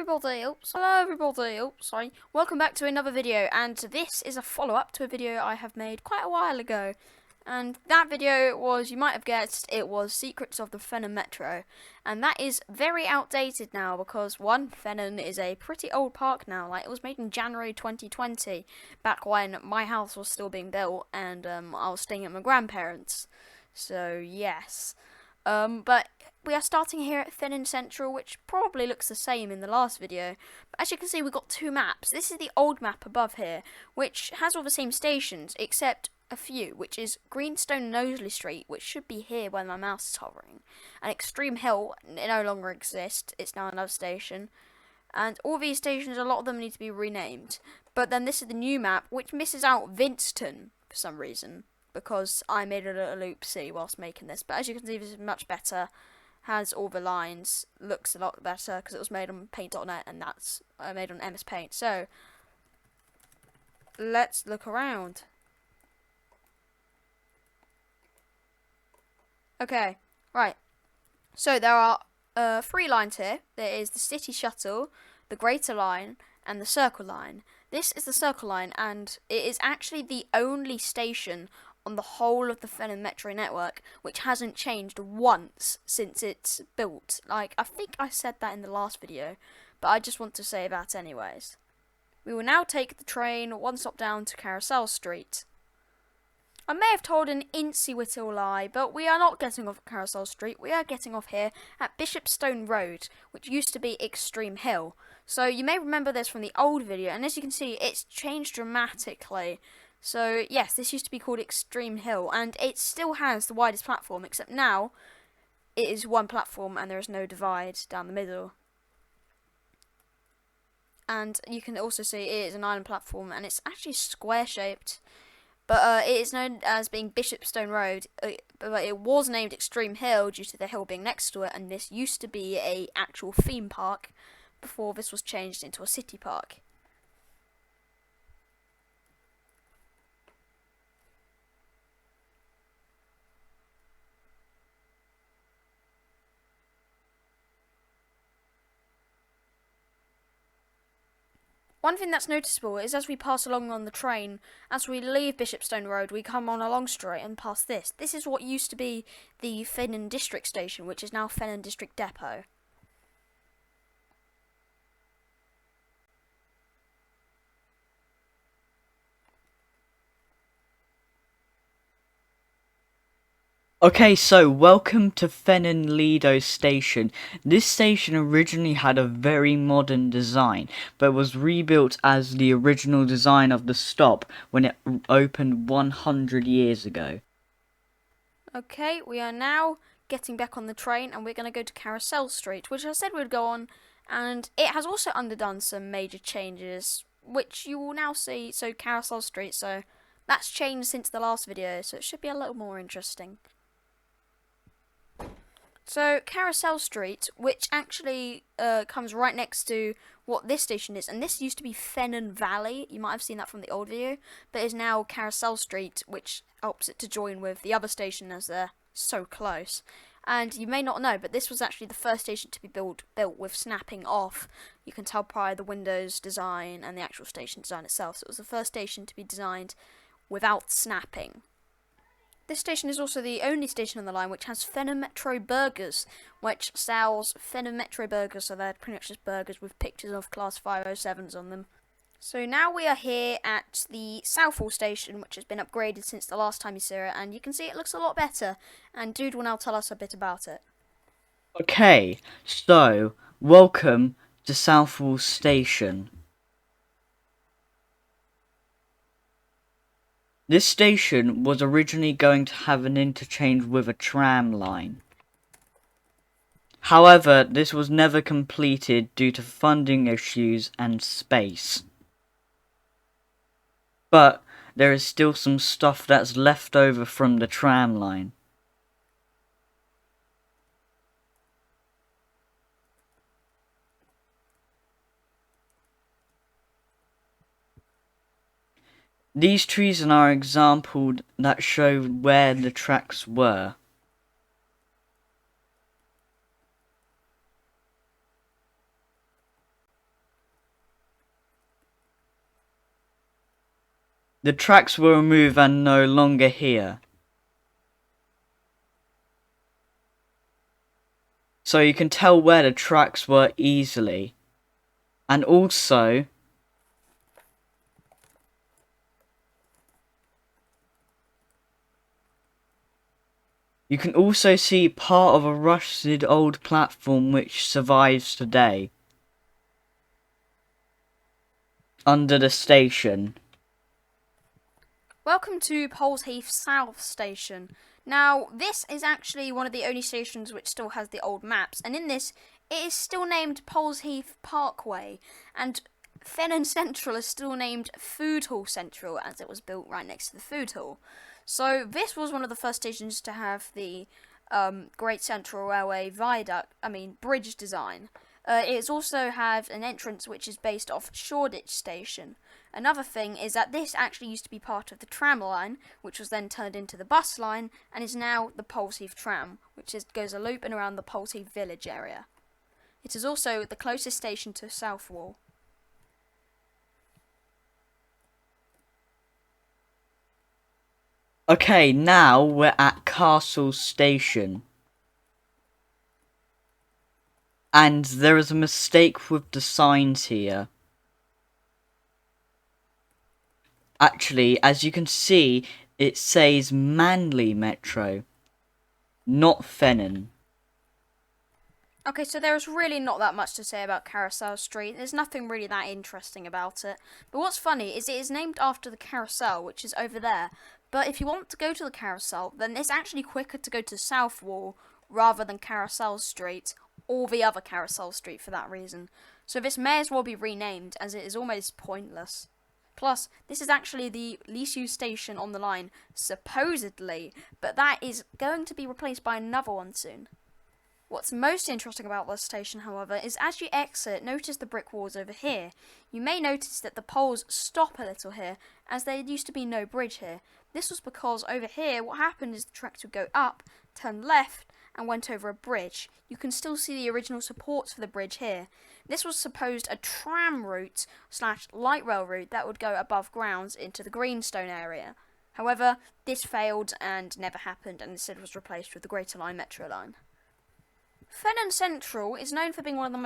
Hello everybody, sorry. Welcome back to another video, and this is a follow-up to a video I have made quite a while ago. And that video was, you might have guessed, it was Secrets of the Thenan Metro. And that is very outdated now because, one, Thenan is a pretty old park now. Like, it was made in January 2020, back when my house was still being built and I was staying at my grandparents'. So, yes. But we are starting here at Thenan Central, which probably looks the same in the last video. But as you can see, we've got two maps. This is the old map above here, which has all the same stations, except a few, which is Greenstone and Knowsley Street, which should be here where my mouse is hovering. And Extreme Hill no longer exists, it's now another station. And all these stations, a lot of them need to be renamed. But then this is the new map, which misses out Vinston for some reason, because I made a little oopsie whilst making this. But as you can see, this is much better. Has all the lines, looks a lot better because it was made on paint.net and that's made on MS Paint. So let's look around. Okay, right. So there are three lines here. There is the City Shuttle, the Greater Line, and the Circle Line. This is the Circle Line, and it is actually the only station on the whole of the Thenan Metro network which hasn't changed once since it's built. Like, I think I said that in the last video, but I just want to say that anyways. We will now take the train one stop down to Carousel Street. I may have told an incy little lie, but we are not getting off at Carousel Street. We are getting off here at Bishopstone Road, which used to be Extreme Hill. So you may remember this from the old video, and as you can see, it's changed dramatically. So yes, this used to be called Extreme Hill, and it still has the widest platform, except now it is one platform and there is no divide down the middle. And you can also see it is an island platform, and it's actually square shaped. But it is known as being Bishopstone Road, but it was named Extreme Hill due to the hill being next to it, and this used to be a actual theme park before this was changed into a city park. One thing that's noticeable is as we pass along on the train, as we leave Bishopstone Road, we come on a long straight and pass this. This is what used to be the Thenan District Station, which is now Thenan District Depot. Okay, so welcome to Thenan Lido Station. This station originally had a very modern design, but was rebuilt as the original design of the stop when it opened 100 years ago. Okay, we are now getting back on the train and we're going to go to Carousel Street, which I said we'd go on, and it has also undergone some major changes, which you will now see. So Carousel Street, so that's changed since the last video, so it should be a little more interesting. So, Carousel Street, which actually comes right next to what this station is, and this used to be Thenan Valley, you might have seen that from the old video, but is now Carousel Street, which helps it to join with the other station as they're so close. And you may not know, but this was actually the first station to be built with snapping off. You can tell by the windows design and the actual station design itself, so it was the first station to be designed without snapping. This station is also the only station on the line which has Thenan Metro burgers, which sells Thenan Metro burgers, so they're pretty much just burgers with pictures of Class 507s on them. So now we are here at the Southall station, which has been upgraded since the last time you saw it, and you can see it looks a lot better, and Dude will now tell us a bit about it. Okay, so welcome to Southall Station. This station was originally going to have an interchange with a tram line. However, this was never completed due to funding issues and space. But there is still some stuff that's left over from the tram line. These trees are an example that show where the tracks were. The tracks were removed and no longer here. So you can tell where the tracks were easily. And also, you can also see part of a rusted old platform which survives today. Under the station. Welcome to Heath South Station. Now, this is actually one of the only stations which still has the old maps, and in this, it is still named Heath Parkway, and Thenan Central is still named Food Hall Central, as it was built right next to the food hall. So, this was one of the first stations to have the Great Central Railway bridge design. It's also had an entrance which is based off Shoreditch Station. Another thing is that this actually used to be part of the tram line, which was then turned into the bus line, and is now the Heath tram, which goes a loop and around the Heath village area. It is also the closest station to Southwall. Okay, now we're at Carousel Station. And there is a mistake with the signs here. Actually, as you can see, it says Manly Metro, not Thenan. Okay, so there's really not that much to say about Carousel Street. There's nothing really that interesting about it. But what's funny is it is named after the carousel, which is over there. But if you want to go to the carousel, then it's actually quicker to go to Southwall rather than Carousel Street, or the other Carousel Street for that reason. So this may as well be renamed, as it is almost pointless. Plus, this is actually the least used station on the line, supposedly, but that is going to be replaced by another one soon. What's most interesting about this station, however, is as you exit, notice the brick walls over here. You may notice that the poles stop a little here, as there used to be no bridge here. This was because over here, what happened is the tracks would go up, turn left, and went over a bridge. You can still see the original supports for the bridge here. This was supposed a tram route / light rail route that would go above grounds into the Greenstone area. However, this failed and never happened, and instead was replaced with the Greater Line Metro line. Thenan Central is known for being one of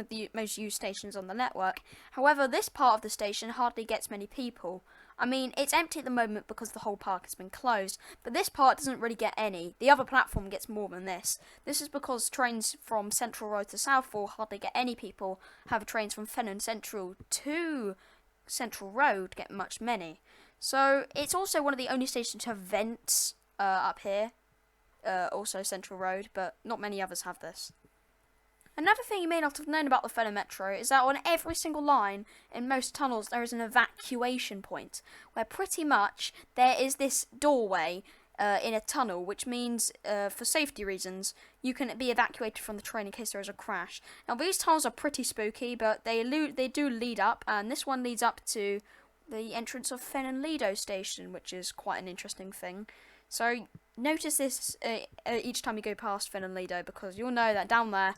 the most used stations on the network. However, this part of the station hardly gets many people. I mean, it's empty at the moment because the whole park has been closed, but this part doesn't really get any. The other platform gets more than this. This is because trains from Central Road to Southwall hardly get any people. However, trains from Thenan Central to Central Road get much many. So, it's also one of the only stations to have vents up here. Also Central Road, but not many others have this. Another thing you may not have known about the Thenan Metro is that on every single line in most tunnels there is an evacuation point, where pretty much there is this doorway in a tunnel, which means for safety reasons you can be evacuated from the train in case there is a crash. Now these tunnels are pretty spooky, but they do lead up, and this one leads up to the entrance of Thenan Lido Station, which is quite an interesting thing. So notice this each time you go past Thenan Lido, because you'll know that down there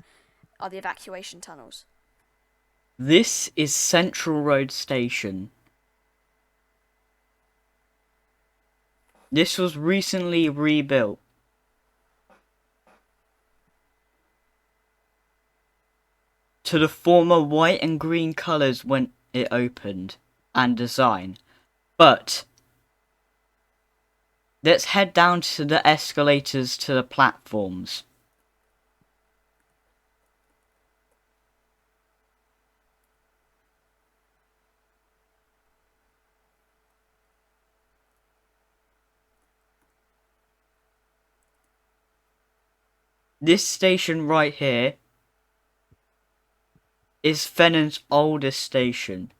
are the evacuation tunnels. This is Central Road Station. This was recently rebuilt. To the former white and green colours when it opened, and design. But let's head down to the escalators to the platforms. This station right here is Thenan's oldest station.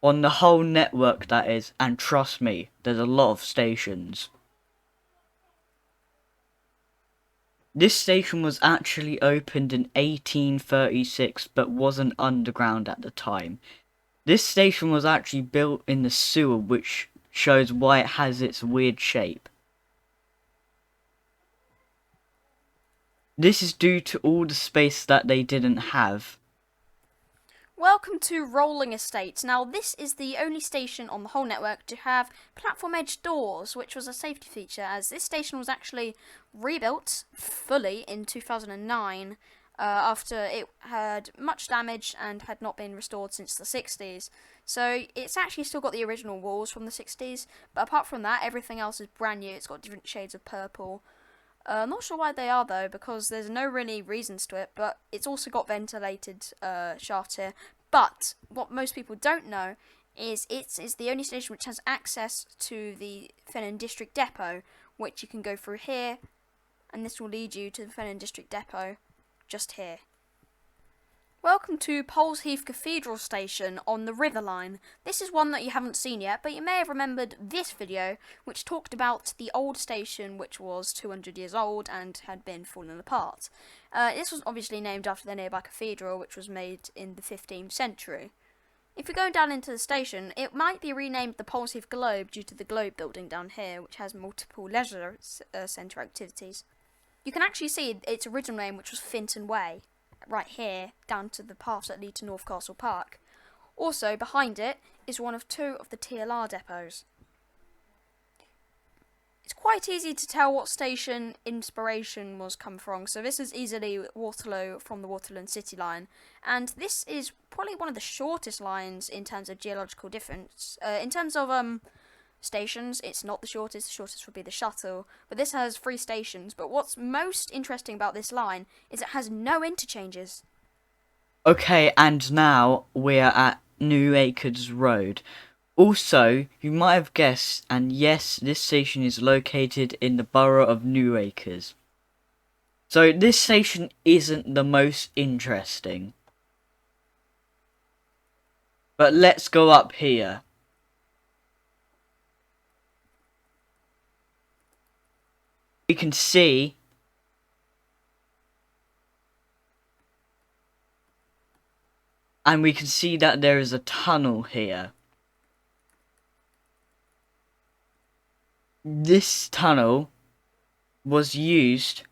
On the whole network, that is, and trust me, there's a lot of stations. This station was actually opened in 1836, but wasn't underground at the time. This station was actually built in the sewer, which shows why it has its weird shape. This is due to all the space that they didn't have. Welcome to Rolling Estates. Now, this is the only station on the whole network to have platform edge doors, which was a safety feature, as this station was actually rebuilt fully in 2009 after it had much damage and had not been restored since the 60s. So it's actually still got the original walls from the 60s, but apart from that, everything else is brand new. It's got different shades of purple. I'm not sure why they are though, because there's no really reasons to it, but it's also got ventilated shafts here. But what most people don't know is it's the only station which has access to the Thenan District Depot, which you can go through here, and this will lead you to the Thenan District Depot, just here. Welcome to Heath Cathedral Station on the River Line. This is one that you haven't seen yet, but you may have remembered this video, which talked about the old station, which was 200 years old and had been falling apart. This was obviously named after the nearby cathedral, which was made in the 15th century. If you're going down into the station, it might be renamed the Heath Globe due to the Globe building down here, which has multiple leisure centre activities. You can actually see its original name, which was Finton Way, right here, down to the paths that lead to North Castle Park. Also, behind it is one of two of the TLR depots. It's quite easy to tell what station inspiration was come from, so this is easily Waterloo from the Waterloo City line, and this is probably one of the shortest lines in terms of geological difference. In terms of stations, it's not the shortest would be the shuttle, but this has 3 stations. But what's most interesting about this line is it has no interchanges. Okay, and now we're at New Acres Road. Also, you might have guessed, and yes, this station is located in the borough of New Acres. So this station isn't the most interesting. But let's go up here. We can see that there is a tunnel here. This tunnel was used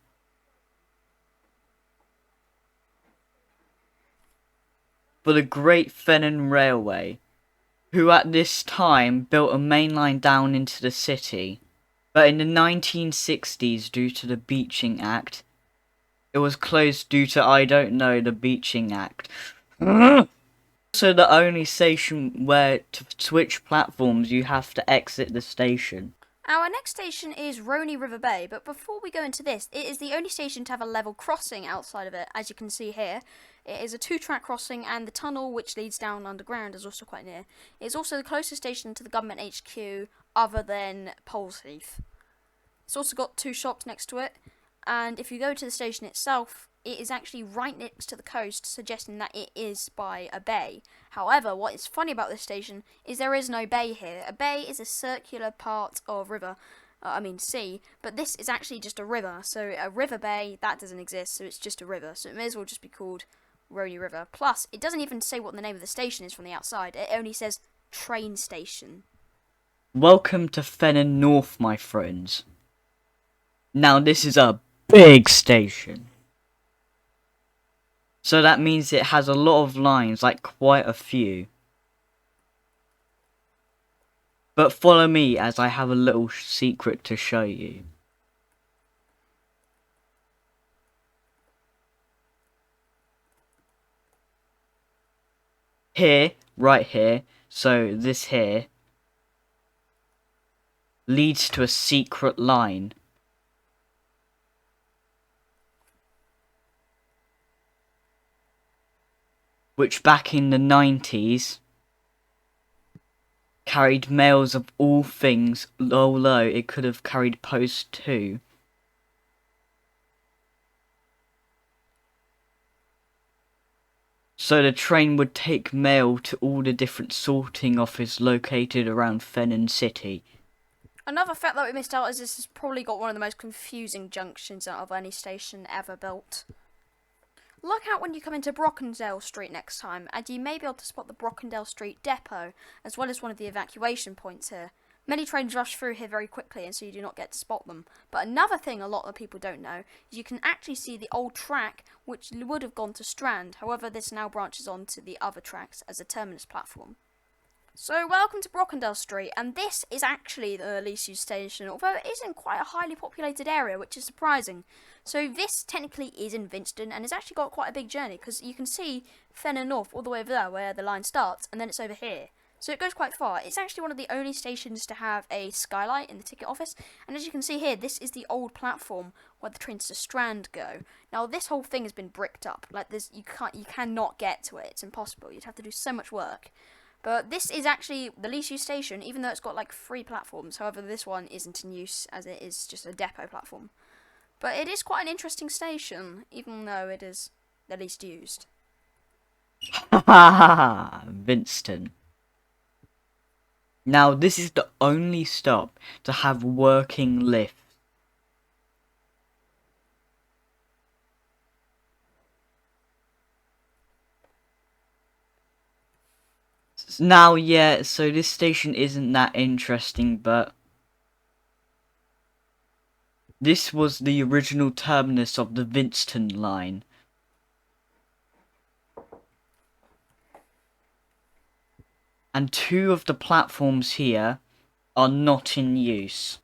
for the Great Thenan Railway, who at this time built a main line down into the city. But in the 1960s, due to the Beaching Act, it was closed due to, I don't know, the Beaching Act. Also, the only station where to switch platforms, you have to exit the station. Our next station is Rooney River Bay, but before we go into this, it is the only station to have a level crossing outside of it, as you can see here. It is a 2-track crossing, and the tunnel which leads down underground is also quite near. It is also the closest station to the government HQ other than Heath. It's also got 2 shops next to it, and if you go to the station itself, it is actually right next to the coast, suggesting that it is by a bay. However, what is funny about this station is there is no bay here. A bay is a circular part of sea, but this is actually just a river. So a river bay, that doesn't exist, so it's just a river. So it may as well just be called Rooney River. Plus, it doesn't even say what the name of the station is from the outside. It only says train station. Welcome to Thenan North, my friends. Now this is a big station. So that means it has a lot of lines, like quite a few. But follow me as I have a little secret to show you. Here, right here, so this here, leads to a secret line. Which back in the 90s carried mails of all things, although it could have carried post too. So the train would take mail to all the different sorting offices located around Thenan City. Another fact that we missed out is this has probably got one of the most confusing junctions out of any station ever built. Look out when you come into Carousel Street next time, and you may be able to spot the Carousel Street depot, as well as one of the evacuation points here. Many trains rush through here very quickly, and so you do not get to spot them. But another thing a lot of people don't know is you can actually see the old track, which would have gone to Strand. However, this now branches on to the other tracks as a terminus platform. So, welcome to Brocondale Street, and this is actually the least used station, although it is in quite a highly populated area, which is surprising. So, this technically is in Vinston, and it's actually got quite a big journey, because you can see Thenan North all the way over there, where the line starts, and then it's over here. So it goes quite far. It's actually one of the only stations to have a skylight in the ticket office, and as you can see here, this is the old platform where the trains to Strand go. Now, this whole thing has been bricked up. Like, this, you cannot get to it. It's impossible. You'd have to do so much work. But this is actually the least used station, even though it's got like 3 platforms. However, this one isn't in use, as it is just a depot platform. But it is quite an interesting station, even though it is the least used. Ha ha ha! Vinston. Now, this is the only stop to have working lifts. Now, yeah, so this station isn't that interesting, but this was the original terminus of the Vinston line. And 2 of the platforms here are not in use.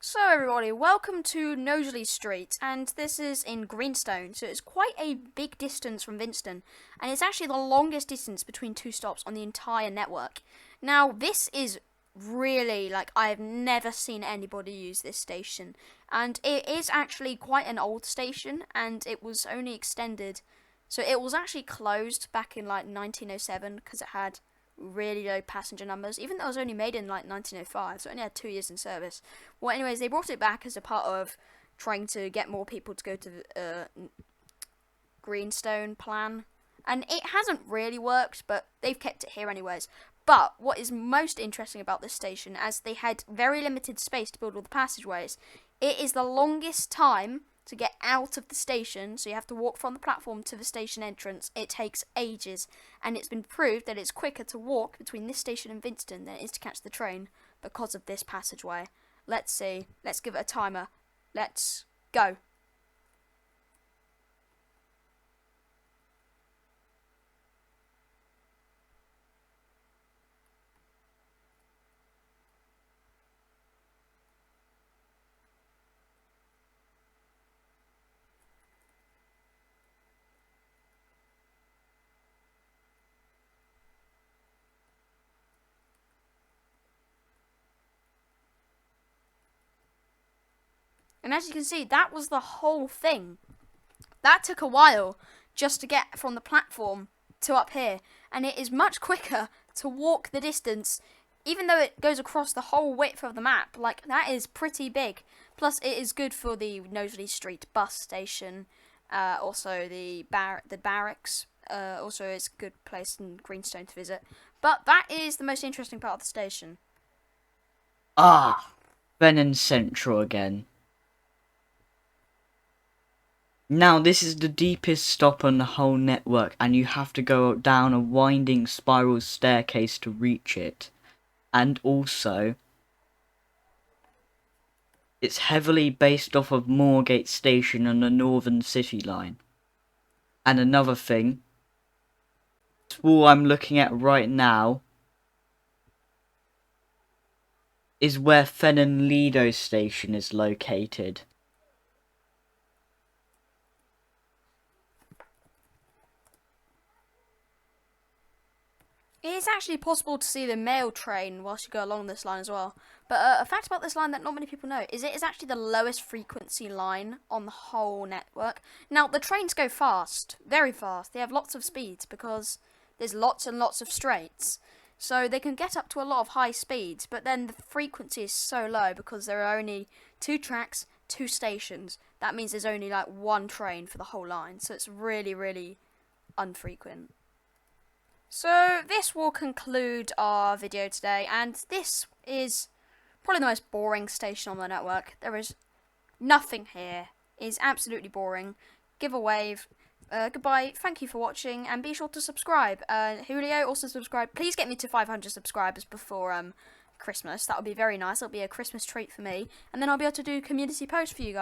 So everybody, welcome to Knowsley Street, and this is in Greenstone, so it's quite a big distance from Vinston, and it's actually the longest distance between 2 stops on the entire network. Now, this is really, like, I've never seen anybody use this station, and it is actually quite an old station, and it was only extended, so it was actually closed back in like 1907, because it had really low passenger numbers, even though it was only made in like 1905, so it only had 2 years in service. Well, anyways, they brought it back as a part of trying to get more people to go to the Greenstone plan, and it hasn't really worked, but they've kept it here anyways. But what is most interesting about this station, as they had very limited space to build all the passageways, it is the longest time to get out of the station, so you have to walk from the platform to the station entrance. It takes ages, and it's been proved that it's quicker to walk between this station and Vinston than it is to catch the train because of this passageway. Let's see. Let's give it a timer. Let's go. And as you can see, that was the whole thing. That took a while just to get from the platform to up here. And it is much quicker to walk the distance, even though it goes across the whole width of the map. Like, that is pretty big. Plus, it is good for the Knowsley Street bus station. Also, the barracks. Also, it's a good place in Greenstone to visit. But that is the most interesting part of the station. Ah, Thenan Central again. Now, this is the deepest stop on the whole network, and you have to go down a winding spiral staircase to reach it. And also, it's heavily based off of Moorgate Station on the Northern City line. And another thing, this wall I'm looking at right now is where Thenan Lido Station is located. It is actually possible to see the mail train whilst you go along this line as well. But a fact about this line that not many people know is it is actually the lowest frequency line on the whole network. Now, the trains go fast, very fast. They have lots of speeds because there's lots and lots of straights. So they can get up to a lot of high speeds, but then the frequency is so low because there are only 2 tracks, 2 stations. That means there's only like 1 train for the whole line. So it's really, really unfrequent. So this will conclude our video today, and this is probably the most boring station on the network. There is nothing here. It is absolutely boring. Give a wave. goodbye. Thank you for watching, and be sure to subscribe. Julio, also subscribe. Please get me to 500 subscribers before Christmas. That would be very nice. It'll be a Christmas treat for me, and then I'll be able to do community posts for you guys.